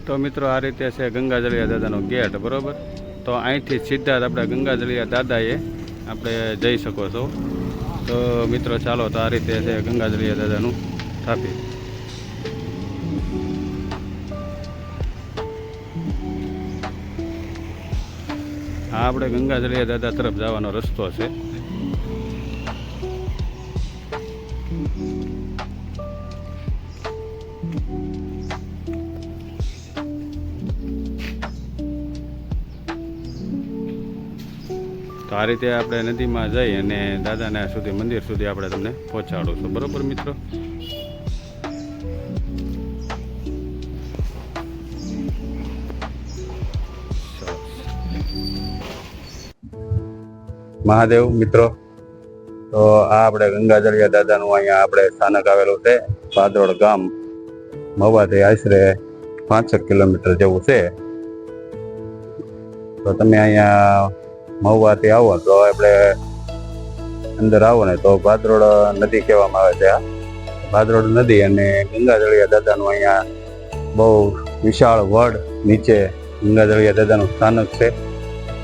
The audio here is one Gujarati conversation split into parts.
તો મિત્રો આ રીતે છે ગંગાજળિયા દાદાનો ગેટ, બરાબર. તો અહીંથી સીધા જ આપણે ગંગાજળિયા દાદાએ આપણે જઈ શકો છો. તો મિત્રો ચાલો, તો આ રીતે છે ગંગાજળિયા દાદાનું સ્થાપિત. આ આપણે ગંગાજળિયા દાદા તરફ જવાનો રસ્તો છે. તો આ રીતે આપણે નદીમાં જઈ અને દાદાના સુધી મંદિર સુધી આપણે તમને પહોંચાડું છું, બરાબર મિત્રો. મહાદેવ મિત્રો, તો આ આપણે ગંગાજળિયા દાદાનું અહીંયા આપણે સ્થાનક આવેલું છે. ભાદરોડ ગામ મહુવાથી આશરે 5 કિલોમીટર જેવું છે. તો તમે અહીંયા મહુવાથી આવો તો આપણે અંદર આવો ને તો ભાદરોડ નદી કહેવામાં આવે છે. આ ભાદરોડ નદી અને ગંગાજળિયા દાદાનું અહીંયા બહુ વિશાળ વડ નીચે ગંગાજળિયા દાદાનું સ્થાનક છે.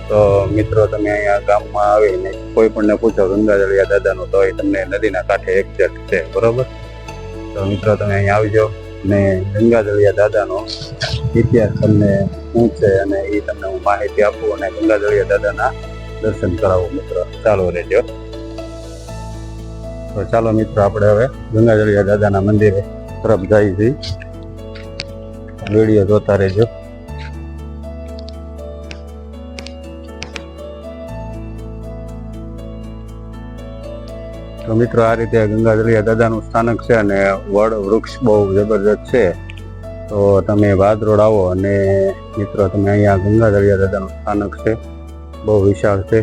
તો મિત્રો, તમે અહીંયા ગામમાં આવીને કોઈ પણને પૂછો ગંગાજળિયા દાદાનું, તો એ તમને નદીના કાંઠે એક્ઝેક્ટ છે, બરોબર. તો મિત્રો, તમે અહીંયા આવજો ને ગંગાજળિયા દાદાનો ઇતિહાસ તમને શું છે અને એ તમને હું માહિતી આપું અને ગંગાજળિયા દાદાના દર્શન કરાવું. મિત્રો ચાલો રહેજો. તો ચાલો મિત્રો, આપણે હવે ગંગાજળિયા દાદાના મંદિરે તરફ જઈએ છીએ. વિડીયો જોતા રહેજો. તો મિત્રો, આ રીતે ગંગાજળિયા દાદાનું સ્થાનક છે અને વડ વૃક્ષ બહુ જબરજસ્ત છે. તો તમે ભાદરોડ આવો અને મિત્રો, તમે અહીંયા ગંગાજળિયા દાદાનું સ્થાનક છે, બહુ વિશાળ છે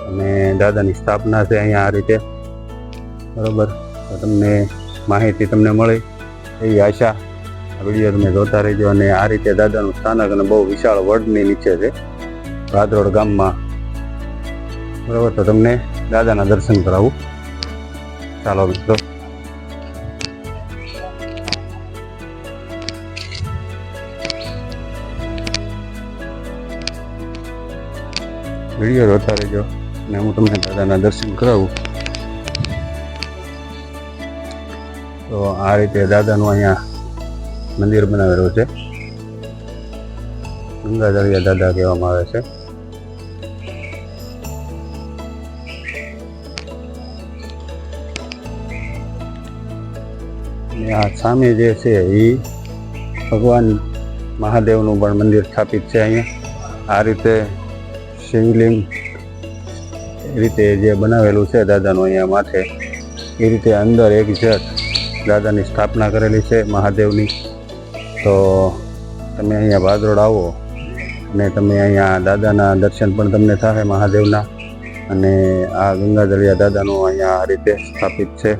અને દાદાની સ્થાપના છે અહીંયા આ રીતે, બરાબર. તો તમને માહિતી તમને મળી એવી આશા. વિડીયો તમે જોતા રહેજો. અને આ રીતે દાદાનું સ્થાનક અને બહુ વિશાળ વડની નીચે છે ભાદરોડ ગામમાં, બરાબર. તો તમને દાદાના દર્શન કરાવું. ચાલો મિત્રો. વિડીયો જોતા રહેજો અને હું તમને દાદાના દર્શન કરાવું. તો આ રીતે દાદાનું અહીંયા મંદિર બનાવેલું છે. ગંગાજળિયા દાદા કહેવામાં આવે છે. આ સામે જે છે એ ભગવાન મહાદેવનું પણ મંદિર સ્થાપિત છે અહીંયા. આ રીતે શિવલિંગ રીતે જે બનાવેલું છે દાદાનું અહીંયા માથે, એ રીતે અંદર એક જટ દાદાની સ્થાપના કરેલી છે મહાદેવની. તો તમે અહીંયા ભાદરોડ આવો અને તમે અહીંયા દાદાના દર્શન પણ તમને થાય મહાદેવના. અને આ ગંગાજળિયા દાદાનું અહીંયા આ રીતે સ્થાપિત છે.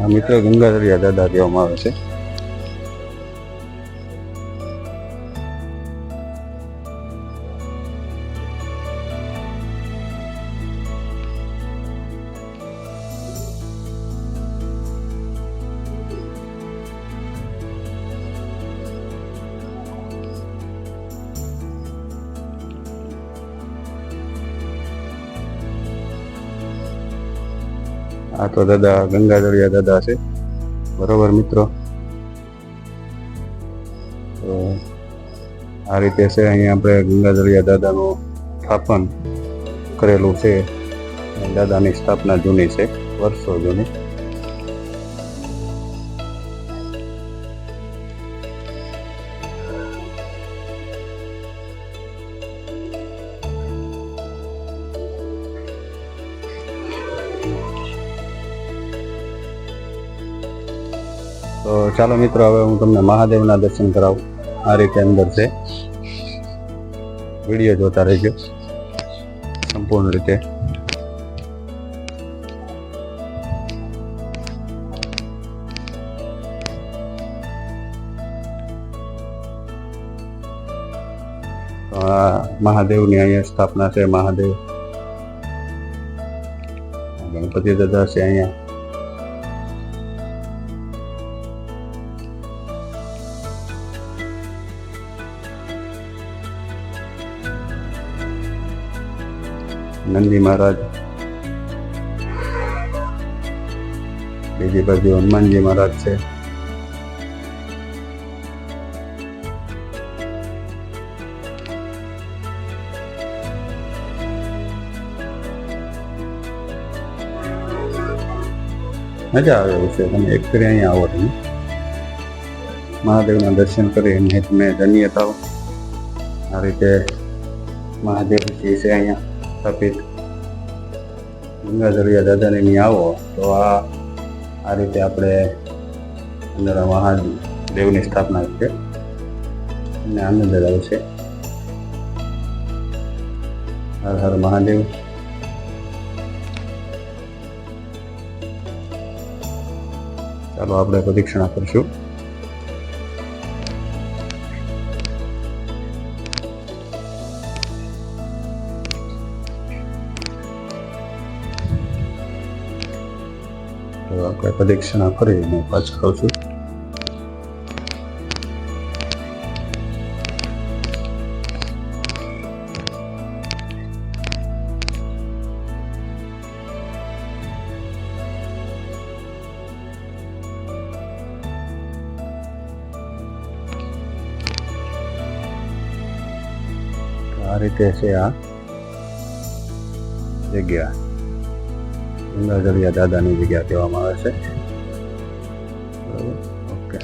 આ મિત્રો ગંગાજળિયા દાદા કહેવામાં આવે છે. આ તો દાદા ગંગાજળિયા દાદા છે, બરોબર મિત્રો. તો આ રીતે છે અહીંયા આપણે ગંગાજળિયા દાદાનું સ્થાપન કરેલું છે. દાદાની સ્થાપના જૂની છે, વર્ષો જૂની. તો ચાલો મિત્રો, હવે હું તમને મહાદેવના દર્શન કરાવું. આ રીતે અંદર છે. વિડીયો જોતા રહેજો સંપૂર્ણ રીતે. મહાદેવની અહીંયા સ્થાપના છે. મહાદેવ ગણપતિ દાદા છે અહીંયા. નંદી મહારાજ, બીજી બાજુ હનુમાનજી મહારાજ છે. મજા આવે એવું છે. તમે એક ફેરી અહીંયા આવો, તમે મહાદેવના દર્શન કરી અને તમે ધન્યતા. આ રીતે મહાદેવજી છે અહીંયા સ્થાપિત. ગંગાધરિયા દાદાને અહીં આવો તો આ રીતે આપણે અંદર મહાદેવની સ્થાપના છે અને આનંદ જ આવશે. હર હર મહાદેવ. ચાલો આપણે પ્રદક્ષિણા કરશું. તો આપણે પ્રદક્ષિણા કરીને પાછા આવશું. આ રીતે છે આ જગ્યા. ગંગાધરિયા દાદાની જગ્યા કહેવામાં આવે છે. બરાબર, ઓકે.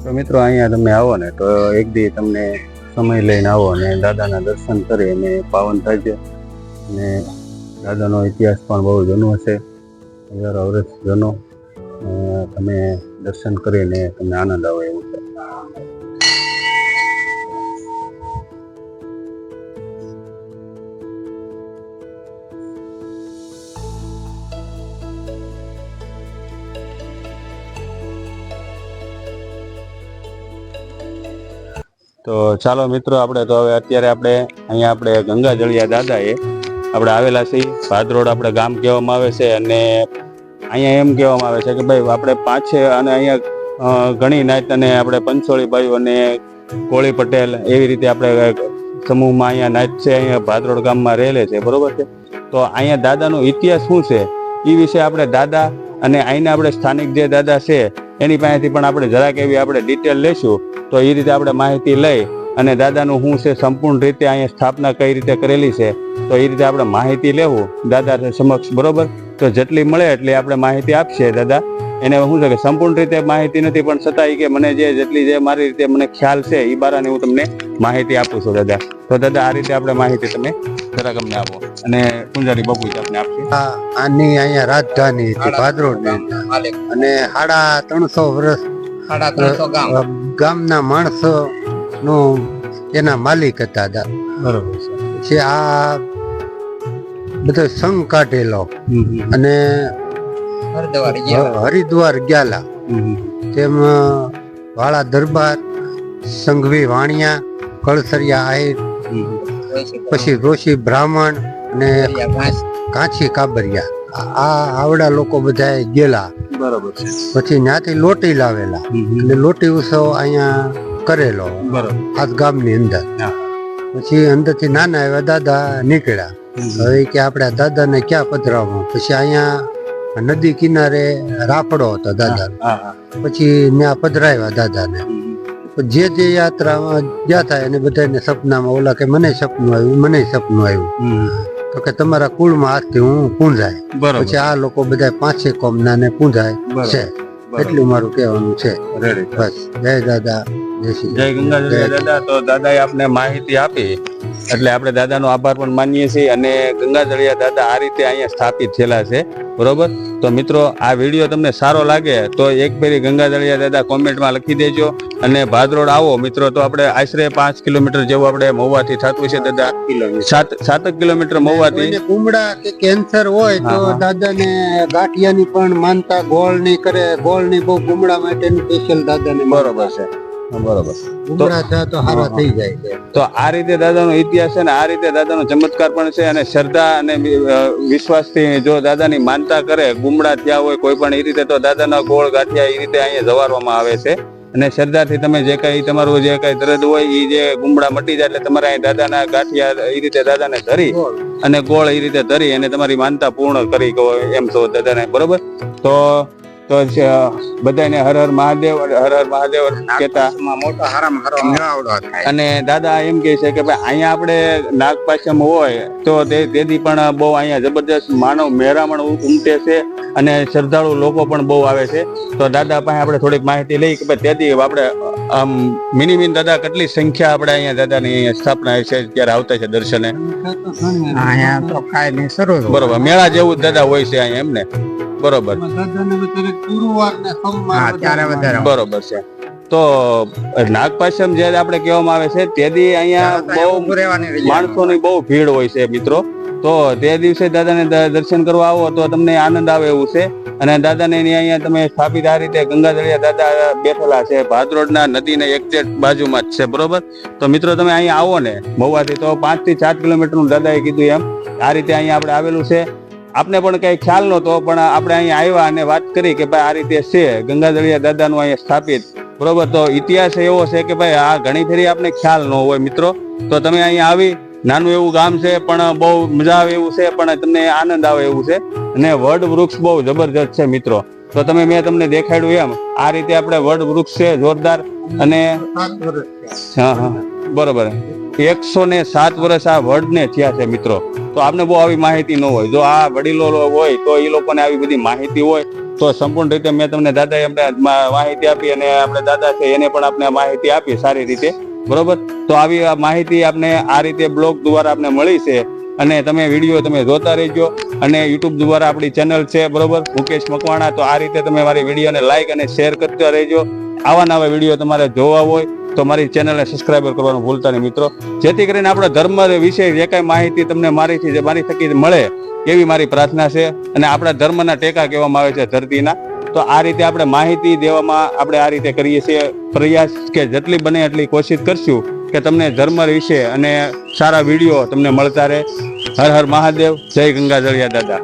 તો મિત્રો અહીંયા તમે આવો ને તો એક દી તમને સમય લઈને આવો અને દાદાના દર્શન કરી અને પાવન થાય. અને દાદાનો ઇતિહાસ પણ બહુ જૂનો છે, હજારો વર્ષ જૂનો. તમે દર્શન કરીને તમને આનંદ આવે એવું છે. તો ચાલો મિત્રો, આપણે તો હવે અત્યારે અહીંયા ગંગાજળિયા દાદાએ આપણે આવેલા છીએ. ભાદરોડ આપણે ગામ કહેવામાં આવે છે. અને અહીંયા એમ કહેવામાં આવે છે કે ભાઈ આપણે પાંચે અને અહીંયા ઘણી નાત અને આપણે પંચોળી બાયુ અને કોળી પટેલ એવી રીતે આપણે સમૂહમાં અહીંયા નાત છે. અહીંયા ભાદરોડ ગામમાં રહેલે છે, બરોબર છે. તો અહીંયા દાદાનો ઇતિહાસ શું છે એ વિશે આપણે દાદા અને અહીંના આપણે સ્થાનિક જે દાદા છે એની પાસેથી પણ આપણે જરાક એવી આપણે ડિટેલ લઈશું. તો એ રીતે આપણે માહિતી લઈ અને દાદાનું શું છે સંપૂર્ણ રીતે અહીંયા સ્થાપના કઈ રીતે કરેલી છે તો એ રીતે આપણે માહિતી લેવું દાદા સમક્ષ, બરોબર. તો જેટલી મળે એટલી આપણે માહિતી આપશે દાદા. એને શું છે કે સંપૂર્ણ રીતે માહિતી નથી, પણ છતાં કે મને જેટલી મારી રીતે મને ખ્યાલ છે એ બારાને હું તમને માહિતી આપું છું દાદા. તો દાદા આ રીતે આપણે માહિતી તમે જરાક અમને આપો અને પૂંજારી બાપુ આપણે આપશે. આની અહીંયા રાજધાની હતી ભાદરોડની, અને 350 વર્ષ ગામના માણસો નું એના માલિક હતા દાદા. બરોબર છે. આ બધો સંઘ કાઢેલો અને હરિદ્વાર ગયાલા. તેમાં વાળા દરબાર, સંઘવી વાણિયા, કળસરિયા આહિર, પછી રોશી બ્રાહ્મણ અને કાંચી કાબરિયા, આવડા લોકો બધા ગયેલા. બરોબર છે. પછી ત્યાંથી લોટી લાવેલા અને લોટી ઉત્સવ અહીંયા કરેલો આ ગામની અંદર. પછી અંદરથી નાના એવા દાદા નીકળ્યા. હવે કે આપણે દાદાને ક્યાં પધરાવવું? પછી અહીંયા નદી કિનારે રાફડો હતો દાદા. પછી ત્યાં પધરાવ્યા દાદાને. જે યાત્રામાં ગયા હતા એને બધાને સપનામાં ઓલા કે મને સપનું આવ્યું, તો કે તમારા કુળમાં આજથી હું પૂંજાય. પછી આ લોકો બધા 5 કોમના ને પૂંજાય છે. એટલું મારું કહેવાનું છે. બસ. જય દાદા, જય ગંગાધર દાદા. તો દાદાએ આપને માહિતી આપી એટલે આપણે દાદાનો આભાર પણ માનીએ છીએ. અને ગંગાધરિયા દાદા આ રીતે અહીંયા સ્થાપિત થયેલા છે, બરોબર. તો મિત્રો આ વિડીયો તમને સારો લાગે તો એક ફેરી ગંગાધળિયા દાદા કોમેન્ટમાં લખી દેજો. અને ભાદરોડ આવો મિત્રો તો આપણે આશરે 5 કિલોમીટર જેવું આપણે મહુવાથી થતું છે દાદા. 7 કિલોમીટર મહુવાથી. કુમડા કે કેન્સર હોય તો દાદાને ગાંઠિયાની પણ માનતા ગોળની કરે. ગોળની બહુ કુમડા માટેની સ્પેશિયલ દાદાને. બરોબર છે, બરોબર. કુમડા થયા તો સારા થઈ જાય છે. તો આ રીતે દાદાનો ઇતિહાસ છે ને આ રીતે દાદાનો ચમત્કાર પણ છે. અને શ્રદ્ધા અને વિશ્વાસથી જો દાદાની માનતા કરે, ગુમડા થયા હોય કોઈ પણ એ રીતે, તો દાદાના ગોળ ગાંઠિયા એ રીતે અહીંયા જવારવામાં આવે છે. અને શ્રદ્ધાથી તમે જે કઈ તમારું જે કઈ દર્દ હોય એ જે ગુમડા મટી જાય એટલે તમારે અહીં દાદાના ગાંઠિયા એ રીતે દાદાને ધરી અને ગોળ એ રીતે ધરી અને તમારી માનતા પૂર્ણ કરી એમ તો દાદાને. બરોબર. તો બધાને હર હર મહાદેવ, હર હર મહાદેવ કહેતા મોટો હારામાં હારો મેળાવડો થાય. અને દાદા એમ કહે છે કે ભાઈ અહીંયા આપણે નાગપાંચમ હોય તો તેથી પણ બહુ અહીંયા જબરદસ્ત માનવ મહેરામણ ઉમટે છે અને શ્રદ્ધાળુ લોકો પણ બહુ આવે છે. તો દાદા પાસે આપણે થોડીક માહિતી લઈ કે ભાઈ તેથી આપણે આમ મિનિમમ દાદા કેટલી સંખ્યા આપણે અહીંયા દાદાની સ્થાપના છે ત્યારે આવતા છે દર્શને? અહીંયા તો કાંઈ શરૂ. બરોબર. મેળા જેવું દાદા હોય છે અહીંયા એમને? બરોબર. બરોબર છે. તો નાગપાંચમ જે આપણે કહેવામાં આવે છે તેથી અહીંયા બહુ માણસોની બહુ ભીડ હોય છે મિત્રો. તો તે દિવસે દાદાને દર્શન કરવા આવો તો તમને આનંદ આવે એવું છે. અને દાદાને અહીંયા તમે સ્થાપિત આ રીતે ગંગાધળિયા દાદા બેઠેલા છે ભાદરોડના નદીને એક્ઝેક્ટ બાજુમાં જ છે. બરોબર. તો મિત્રો તમે અહીંયા આવો ને મહુવાથી તો 5 થી 7 કિલોમીટરનું દાદાએ કીધું એમ આ રીતે અહીંયા આપણે આવેલું છે. આપને પણ કઈ ખ્યાલ નહોતો પણ આપણે અહીંયા આવ્યા અને વાત કરી કે ભાઈ આ રીતે છે ગંગાધળિયા દાદાનું અહીંયા સ્થાપિત. બરોબર. તો ઇતિહાસ એવો છે કે ભાઈ આ ઘણી ફેરી આપને ખ્યાલ ન હોય મિત્રો. તો તમે અહીંયા આવી, નાનું એવું ગામ છે પણ બહુ મજા આવે એવું છે, પણ તમને આનંદ આવે એવું છે. અને વડ વૃક્ષ બહુ જબરજસ્ત છે મિત્રો. તો તમે મેં તમને દેખાડ્યું એમ આ રીતે આપણે વડ વૃક્ષ છે જોરદાર. અને હા, બરોબર. 107 વર્ષ આ વડને થયા છે મિત્રો. તો આપને બહુ આવી માહિતી ન હોય. જો આ વડીલો હોય તો એ લોકોને આવી બધી માહિતી હોય તો સંપૂર્ણ રીતે મેં તમને દાદાએ અમને માહિતી આપી અને આપણે દાદા છે એને પણ આપણે માહિતી આપી સારી રીતે. બરોબર. તો આવી માહિતી આપને આ રીતે બ્લોગ દ્વારા આપને મળી છે. અને તમે વિડીયો તમે જોતા રહેજો. અને યુટ્યુબ દ્વારા આપણી ચેનલ છે બરોબર મુકેશ મકવાણા. તો આ રીતે તમે મારી વિડીયોને લાઈક અને શેર કરતા રહેજો. આવા નવા વિડીયો તમારે જોવા હોય તો મારી ચેનલને સબસ્ક્રાઈબર કરવાનું ભૂલતા નહીં મિત્રો. જેથી કરીને આપણો ધર્મ વિશે જે કાંઈ માહિતી તમને મારી થકી મળે એવી મારી પ્રાર્થના છે. અને આપણા ધર્મના ટેકા કહેવામાં આવે છે ધરતીના. તો આ રીતે આપણે માહિતી દેવામાં આપણે આ રીતે કરીએ છીએ પ્રયાસ કે જેટલી બને એટલી કોશિશ કરશું કે તમને ધર્મ વિશે અને સારા વિડીયો તમને મળતા રહે. હર હર મહાદેવ. જય ગંગાધળિયા દાદા.